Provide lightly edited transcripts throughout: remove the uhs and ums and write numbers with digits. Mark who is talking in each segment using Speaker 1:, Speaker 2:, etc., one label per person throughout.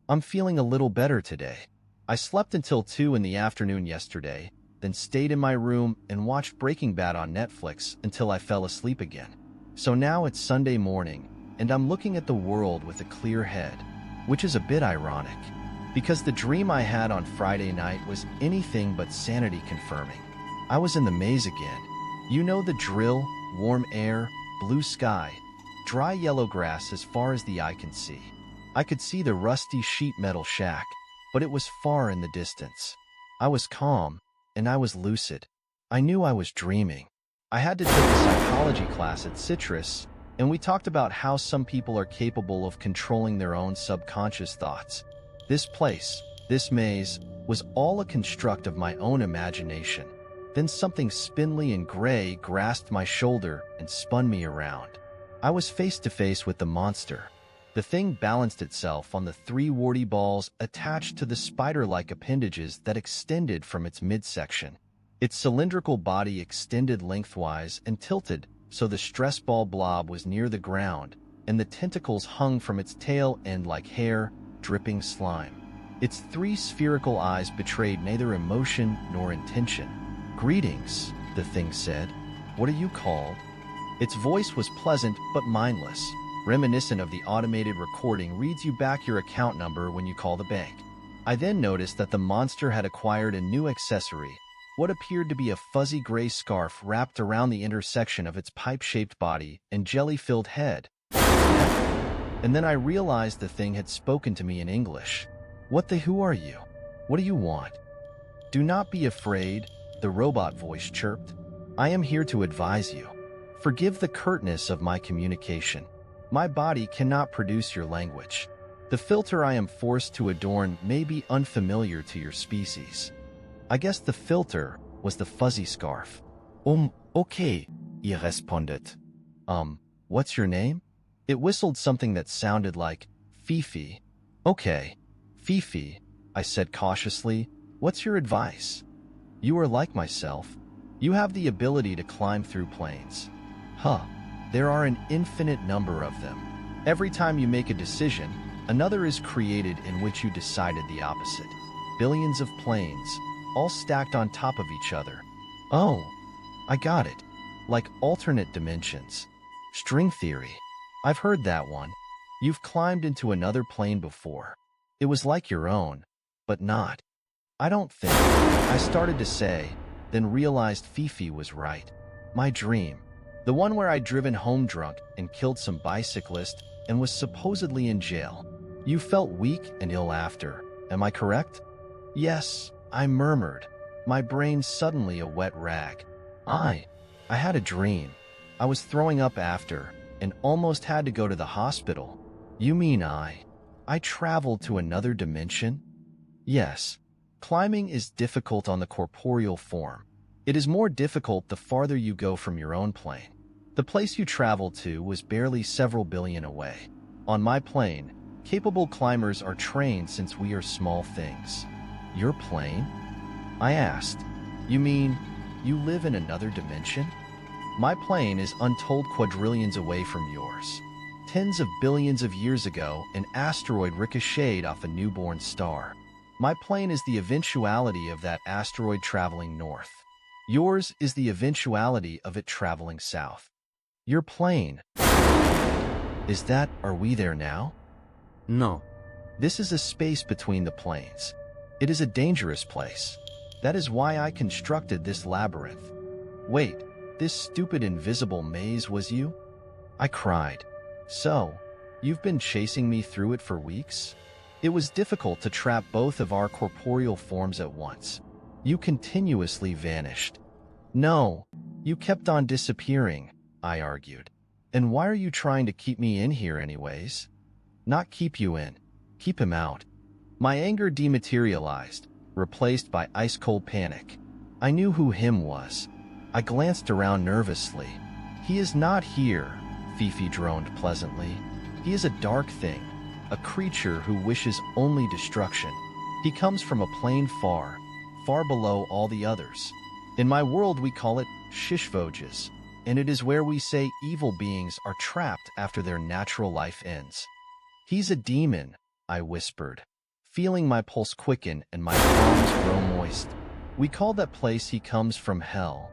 Speaker 1: I'm feeling a little better today. I slept until 2 in the afternoon yesterday, then stayed in my room and watched Breaking Bad on Netflix until I fell asleep again. So now it's Sunday morning, and I'm looking at the world with a clear head, which is a bit ironic, because the dream I had on Friday night was anything but sanity confirming. I was in the maze again. You know the drill: warm air, blue sky, dry yellow grass as far as the eye can see. I could see the rusty sheet metal shack, but it was far in the distance. I was calm, and I was lucid. I knew I was dreaming. I had to take a psychology class at Citrus, and we talked about how some people are capable of controlling their own subconscious thoughts. This place, this maze, was all a construct of my own imagination. Then something spindly and gray grasped my shoulder and spun me around. I was face to face with the monster. The thing balanced itself on the 3 warty balls attached to the spider-like appendages that extended from its midsection. Its cylindrical body extended lengthwise and tilted so the stress ball blob was near the ground, and the tentacles hung from its tail end like hair, dripping slime. Its 3 spherical eyes betrayed neither emotion nor intention. "Greetings," the thing said. "What are you called?" Its voice was pleasant but mindless, reminiscent of the automated recording reads you back your account number when you call the bank. I then noticed that the monster had acquired a new accessory, what appeared to be a fuzzy gray scarf wrapped around the intersection of its pipe-shaped body and jelly-filled head. And then I realized the thing had spoken to me in English. Who are you? What do you want?" "Do not be afraid," the robot voice chirped. "I am here to advise you. Forgive the curtness of my communication. My body cannot produce your language. The filter I am forced to adorn may be unfamiliar to your species." I guess the filter was the fuzzy scarf. Okay, he responded. What's your name?" It whistled something that sounded like Fifi. "Okay, Fifi," I said cautiously. "What's your advice?" "You are like myself. You have the ability to climb through planes." "Huh. There are an infinite number of them. Every time you make a decision, another is created in which you decided the opposite. Billions of planes, all stacked on top of each other." "Oh, I got it. Like alternate dimensions. String theory. I've heard that one. You've climbed into another plane before. It was like your own, but not." "I don't think," I started to say, then realized Fifi was right. My dream, the one where I'd driven home drunk and killed some bicyclist and was supposedly in jail. "You felt weak and ill after, am I correct?" "Yes," I murmured, my brain suddenly a wet rag. I had a dream. I was throwing up after and almost had to go to the hospital." "You mean I traveled to another dimension?" "Yes. Climbing is difficult on the corporeal form. It is more difficult the farther you go from your own plane. The place you traveled to was barely several billion away. On my plane, capable climbers are trained since we are small things." "Your plane?" I asked. "You mean you live in another dimension?" "My plane is untold quadrillions away from yours. Tens of billions of years ago, an asteroid ricocheted off a newborn star. My plane is the eventuality of that asteroid traveling north. Yours is the eventuality of it traveling south." "Your plane. Are we there now?"
Speaker 2: No.
Speaker 1: "This is a space between the planes. It is a dangerous place. That is why I constructed this labyrinth." "Wait, this stupid invisible maze was you?" I cried. "So, you've been chasing me through it for weeks?" "It was difficult to trap both of our corporeal forms at once. You continuously vanished." "No, you kept on disappearing," I argued. "And why are you trying to keep me in here anyways?" "Not keep you in. Keep him out." My anger dematerialized, replaced by ice-cold panic. I knew who him was. I glanced around nervously. "He is not here," Fifi droned pleasantly. "He is a dark thing, a creature who wishes only destruction. He comes from a plane far, far below all the others. In my world we call it Shishvoges, and it is where we say evil beings are trapped after their natural life ends." "He's a demon," I whispered. feeling my pulse quicken and my palms grow moist. We call that place he comes from hell.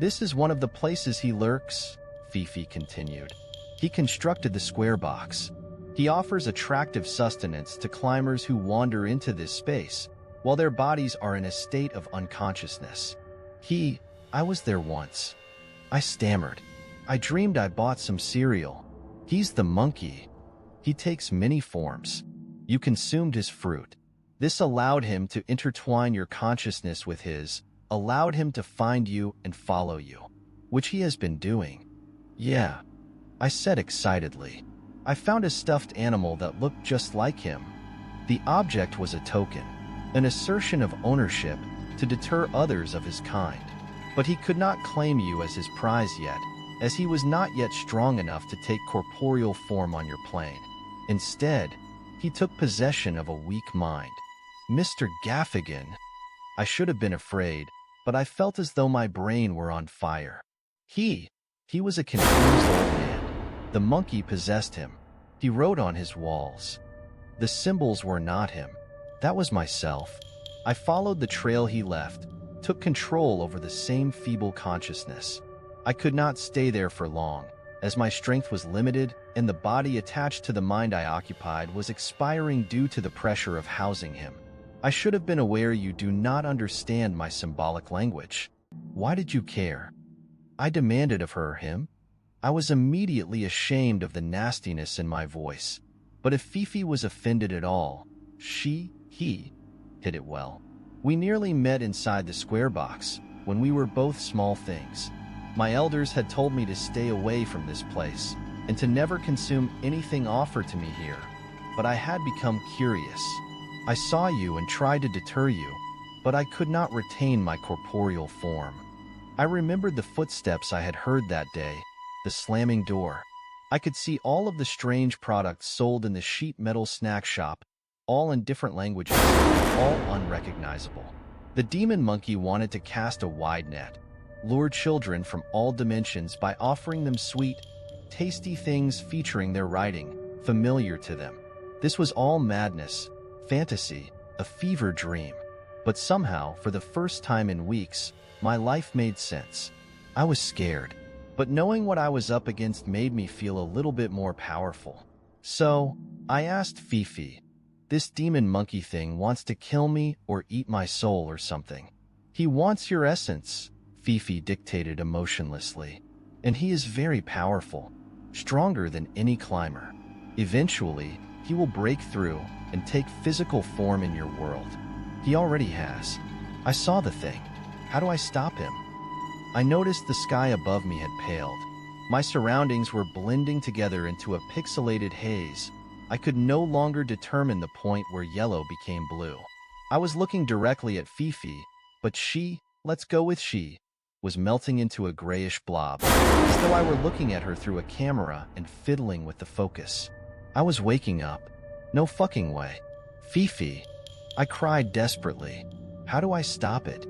Speaker 1: This is one of the places he lurks, Fifi continued. He constructed the square box. He offers attractive sustenance to climbers who wander into this space, while their bodies are in a state of unconsciousness. I was there once. I stammered. I dreamed I bought some cereal. He's the monkey. He takes many forms. You consumed his fruit. This allowed him to intertwine your consciousness with his, allowed him to find you and follow you, which he has been doing. Yeah, I said excitedly. I found a stuffed animal that looked just like him. The object was a token, an assertion of ownership to deter others of his kind. But he could not claim you as his prize yet, as he was not yet strong enough to take corporeal form on your plane. Instead, he took possession of a weak mind. Mr. Gaffigan. I should have been afraid, but I felt as though my brain were on fire. He was a confused old man. The monkey possessed him. He wrote on his walls. The symbols were not him. That was myself. I followed the trail he left, took control over the same feeble consciousness. I could not stay there for long, as my strength was limited and the body attached to the mind I occupied was expiring due to the pressure of housing him. I should have been aware you do not understand my symbolic language. Why did you care? I demanded of her or him. I was immediately ashamed of the nastiness in my voice. But if Fifi was offended at all, he hid it well. We nearly met inside the square box, when we were both small things. My elders had told me to stay away from this place, and to never consume anything offered to me here. But I had become curious. I saw you and tried to deter you, but I could not retain my corporeal form. I remembered the footsteps I had heard that day, the slamming door. I could see all of the strange products sold in the sheet metal snack shop, all in different languages, all unrecognizable. The demon monkey wanted to cast a wide net, lure children from all dimensions by offering them sweet, tasty things featuring their writing, familiar to them. This was all madness, fantasy, a fever dream. But somehow, for the first time in weeks, my life made sense. I was scared, but knowing what I was up against made me feel a little bit more powerful. So, I asked Fifi, this demon monkey thing wants to kill me or eat my soul or something. He wants your essence, Fifi dictated emotionlessly. And he is very powerful, stronger than any climber. Eventually, he will break through and take physical form in your world. He already has. I saw the thing. How do I stop him? I noticed the sky above me had paled. My surroundings were blending together into a pixelated haze. I could no longer determine the point where yellow became blue. I was looking directly at Fifi, but let's go with she, was melting into a grayish blob, as though I were looking at her through a camera and fiddling with the focus. I was waking up. No fucking way. Fifi. I cried desperately. How do I stop it?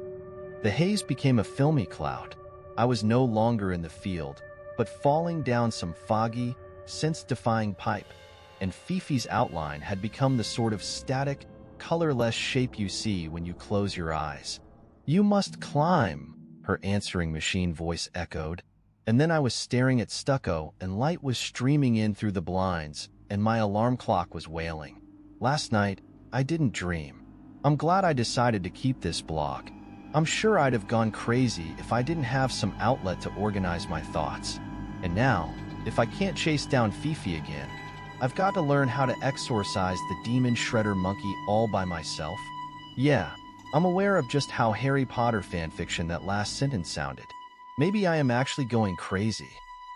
Speaker 1: The haze became a filmy cloud. I was no longer in the field, but falling down some foggy, sense-defying pipe, and Fifi's outline had become the sort of static, colorless shape you see when you close your eyes. You must climb, her answering machine voice echoed. And then I was staring at stucco and light was streaming in through the blinds, and my alarm clock was wailing. Last night, I didn't dream. I'm glad I decided to keep this blog. I'm sure I'd have gone crazy if I didn't have some outlet to organize my thoughts. And now, if I can't chase down Fifi again, I've got to learn how to exorcise the demon shredder monkey all by myself. Yeah, I'm aware of just how Harry Potter fanfiction that last sentence sounded. Maybe I am actually going crazy.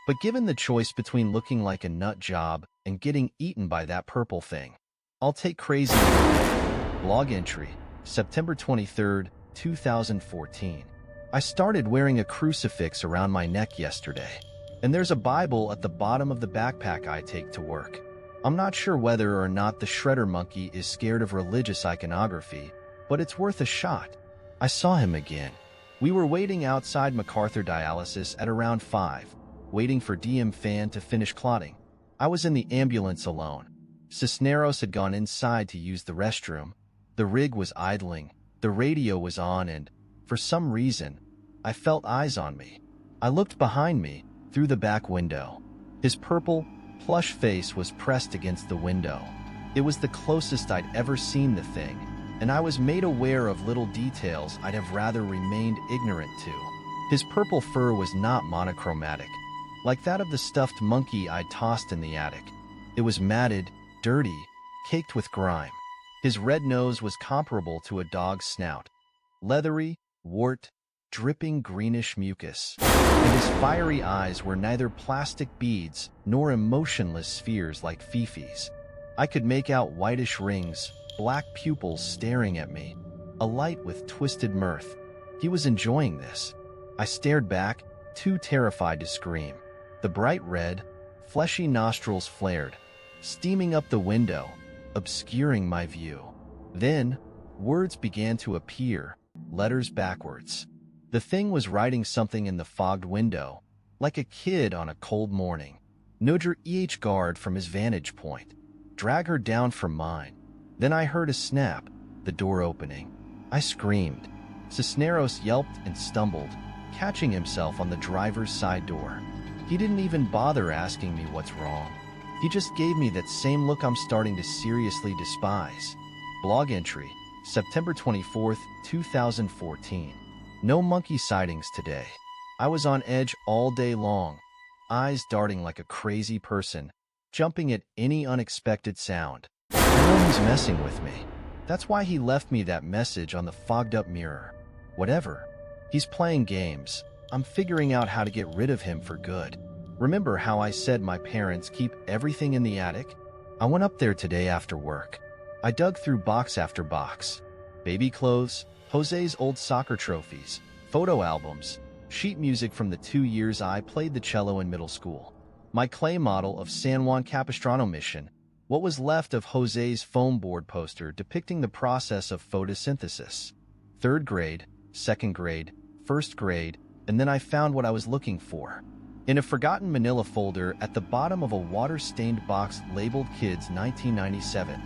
Speaker 1: But given the choice between looking like a nut job and getting eaten by that purple thing, I'll take crazy every day. Blog entry, September 23rd, 2014. I started wearing a crucifix around my neck yesterday, and there's a Bible at the bottom of the backpack I take to work. I'm not sure whether or not the shredder monkey is scared of religious iconography, but it's worth a shot. I saw him again. We were waiting outside MacArthur Dialysis at around 5, waiting for DM Fan to finish clotting. I was in the ambulance alone. Cisneros had gone inside to use the restroom. The rig was idling, the radio was on, and, for some reason, I felt eyes on me. I looked behind me, through the back window. His purple, plush face was pressed against the window. It was the closest I'd ever seen the thing, and I was made aware of little details I'd have rather remained ignorant to. His purple fur was not monochromatic, like that of the stuffed monkey I'd tossed in the attic. It was matted, dirty, caked with grime. His red nose was comparable to a dog's snout, leathery, wart, dripping greenish mucus, and his fiery eyes were neither plastic beads nor emotionless spheres like Fifi's. I could make out whitish rings, black pupils staring at me, alight with twisted mirth. He was enjoying this. I stared back, too terrified to scream. The bright red, fleshy nostrils flared, steaming up the window, obscuring my view. Then, words began to appear, letters backwards. The thing was writing something in the fogged window, like a kid on a cold morning. Nudger guard from his vantage point. Drag her down from mine. Then I heard a snap, the door opening. I screamed. Cisneros yelped and stumbled, catching himself on the driver's side door. He didn't even bother asking me what's wrong. He just gave me that same look I'm starting to seriously despise. Blog entry, September 24th, 2014. No monkey sightings today. I was on edge all day long, eyes darting like a crazy person, jumping at any unexpected sound. I know he's messing with me. That's why he left me that message on the fogged-up mirror. Whatever. He's playing games. I'm figuring out how to get rid of him for good. Remember how I said my parents keep everything in the attic? I went up there today after work. I dug through box after box. Baby clothes, Jose's old soccer trophies, photo albums, sheet music from the 2 years I played the cello in middle school. My clay model of San Juan Capistrano mission, what was left of Jose's foam board poster depicting the process of photosynthesis. 3rd grade, 2nd grade, 1st grade, and then I found what I was looking for. In a forgotten manila folder at the bottom of a water-stained box labeled Kids 1997,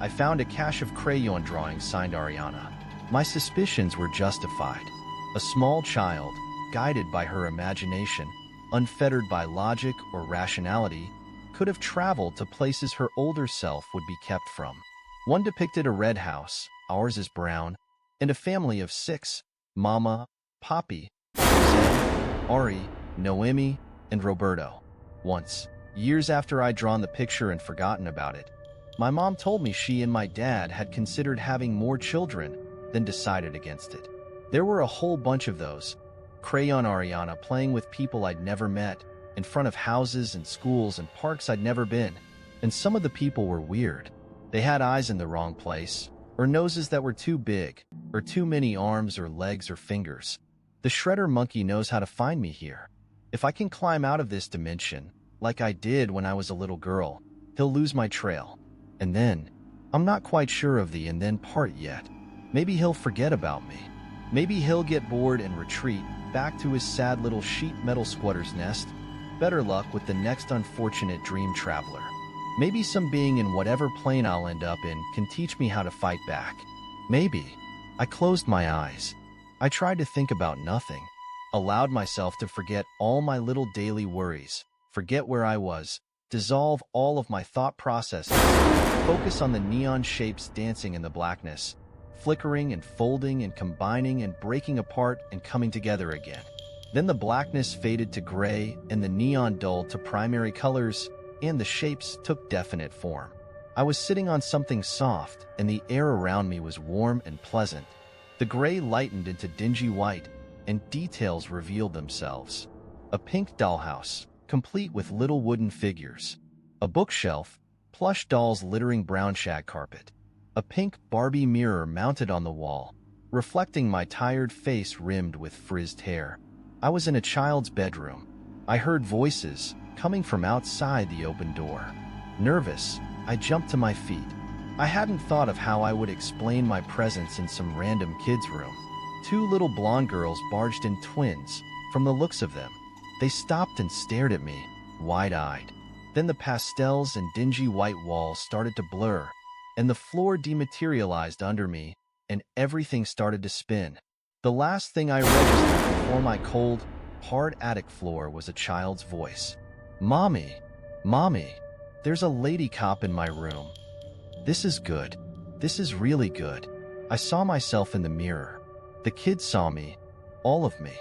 Speaker 1: I found a cache of crayon drawings signed Ariana. My suspicions were justified. A small child, guided by her imagination, unfettered by logic or rationality, could have traveled to places her older self would be kept from. One depicted a red house, ours is brown, and a family of 6, Mama, Papi, Jose, Ari, Noemi, and Roberto. Once, years after I'd drawn the picture and forgotten about it, my mom told me she and my dad had considered having more children, then decided against it. There were a whole bunch of those. Crayon Ariana playing with people I'd never met, in front of houses and schools and parks I'd never been. And some of the people were weird. They had eyes in the wrong place, or noses that were too big, or too many arms or legs or fingers. The shredder monkey knows how to find me here. If I can climb out of this dimension, like I did when I was a little girl, he'll lose my trail. And then, I'm not quite sure of the and then part yet. Maybe he'll forget about me. Maybe he'll get bored and retreat back to his sad little sheet metal squatter's nest. Better luck with the next unfortunate dream traveler. Maybe some being in whatever plane I'll end up in can teach me how to fight back. Maybe. I closed my eyes. I tried to think about nothing. Allowed myself to forget all my little daily worries, forget where I was, dissolve all of my thought processes, focus on the neon shapes dancing in the blackness, flickering and folding and combining and breaking apart and coming together again. Then the blackness faded to gray and the neon dulled to primary colors, and the shapes took definite form. I was sitting on something soft, and the air around me was warm and pleasant. The gray lightened into dingy white, and details revealed themselves. A pink dollhouse, complete with little wooden figures. A bookshelf, plush dolls littering brown shag carpet. A pink Barbie mirror mounted on the wall, reflecting my tired face rimmed with frizzed hair. I was in a child's bedroom. I heard voices coming from outside the open door. Nervous, I jumped to my feet. I hadn't thought of how I would explain my presence in some random kid's room. 2 little blonde girls barged in twins, from the looks of them. They stopped and stared at me, wide-eyed. Then the pastels and dingy white walls started to blur, and the floor dematerialized under me, and everything started to spin. The last thing I registered before my cold, hard attic floor was a child's voice. "Mommy, Mommy, there's a lady cop in my room. This is good. This is really good." I saw myself in the mirror. The kid saw me. All of me.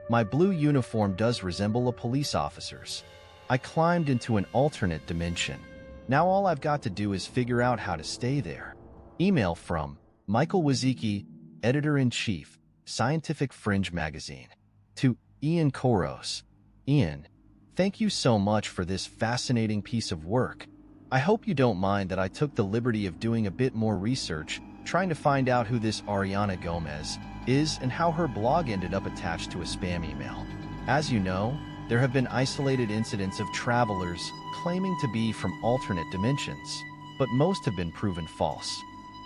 Speaker 1: My blue uniform does resemble a police officer's. I climbed into an alternate dimension. Now all I've got to do is figure out how to stay there. Email from Michael Wazicki, Editor-in-Chief, Scientific Fringe Magazine. To Ian Koros. Ian, thank you so much for this fascinating piece of work. I hope you don't mind that I took the liberty of doing a bit more research, trying to find out who this Ariana Gomez is and how her blog ended up attached to a spam email. As you know, there have been isolated incidents of travelers claiming to be from alternate dimensions, but most have been proven false.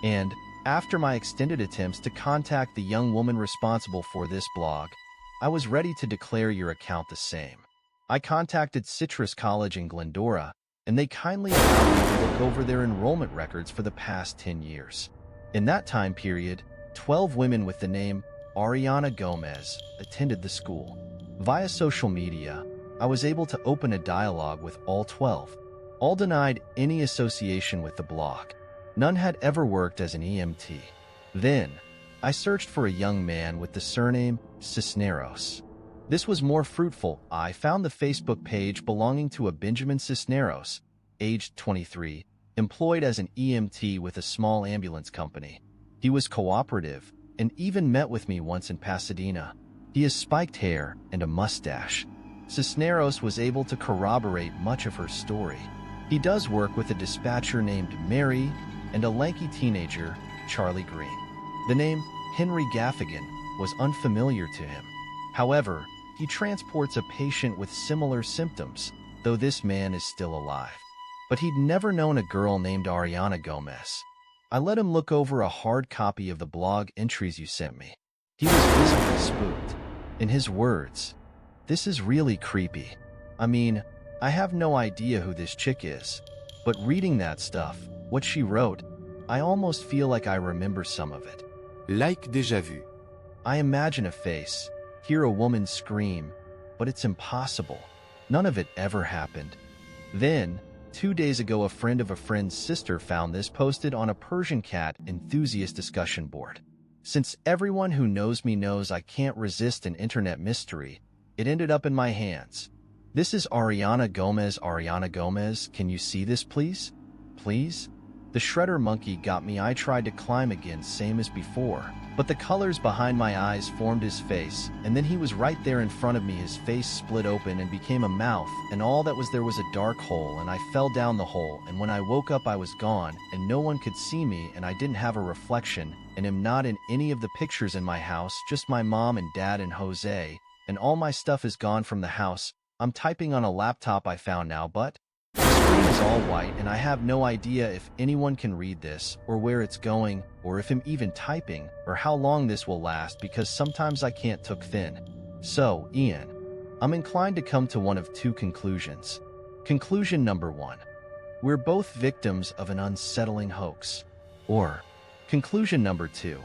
Speaker 1: And after my extended attempts to contact the young woman responsible for this blog, I was ready to declare your account the same. I contacted Citrus College in Glendora, and they kindly allowed me to look over their enrollment records for the past 10 years. In that time period, 12 women with the name Ariana Gomez attended the school. Via social media, I was able to open a dialogue with all 12. All denied any association with the blog. None had ever worked as an EMT. Then, I searched for a young man with the surname Cisneros. This was more fruitful. I found the Facebook page belonging to a Benjamin Cisneros, aged 23, employed as an EMT with a small ambulance company. He was cooperative and even met with me once in Pasadena. He has spiked hair and a mustache. Cisneros was able to corroborate much of her story. He does work with a dispatcher named Mary and a lanky teenager, Charlie Green. The name Henry Gaffigan was unfamiliar to him. However, he transports a patient with similar symptoms, though this man is still alive. But he'd never known a girl named Ariana Gomez. I let him look over a hard copy of the blog entries you sent me. He was visibly spooked. In his words, "This is really creepy. I mean, I have no idea who this chick is, but reading that stuff, what she wrote, I almost feel like I remember some of it."
Speaker 2: Like déjà vu.
Speaker 1: I imagine a face, hear a woman scream, but it's impossible. None of it ever happened. Then, 2 days ago, a friend of a friend's sister found this posted on a Persian cat enthusiast discussion board. Since everyone who knows me knows I can't resist an internet mystery, it ended up in my hands. This is Ariana Gomez. Ariana Gomez, can you see this, please? Please? The shredder monkey got me. I tried to climb again, same as before, but the colors behind my eyes formed his face, and then he was right there in front of me. His face split open and became a mouth, and all that was there was a dark hole, and I fell down the hole, and when I woke up I was gone, and no one could see me, and I didn't have a reflection, and am not in any of the pictures in my house, just my mom and dad and Jose, and all my stuff is gone from the house. I'm typing on a laptop I found now, but the screen is all white, and I have no idea if anyone can read this, or where it's going, or if I'm even typing, or how long this will last, because sometimes I can't took thin. So, Ian, I'm inclined to come to one of two conclusions. Conclusion number 1. We're both victims of an unsettling hoax. Or, conclusion number 2.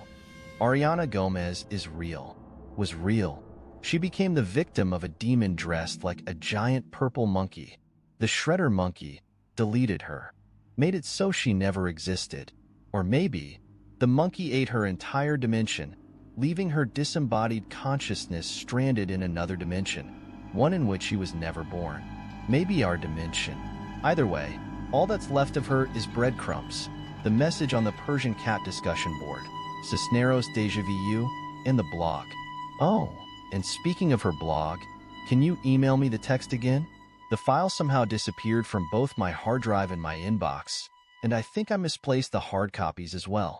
Speaker 1: Ariana Gomez is real. Was real. She became the victim of a demon dressed like a giant purple monkey. The shredder monkey deleted her, made it so she never existed. Or maybe the monkey ate her entire dimension, leaving her disembodied consciousness stranded in another dimension, one in which she was never born. Maybe our dimension. Either way, all that's left of her is breadcrumbs, the message on the Persian cat discussion board, Cisneros Deja Vu, and the blog. Oh, and speaking of her blog, can you email me the text again? The file somehow disappeared from both my hard drive and my inbox, and I think I misplaced the hard copies as well.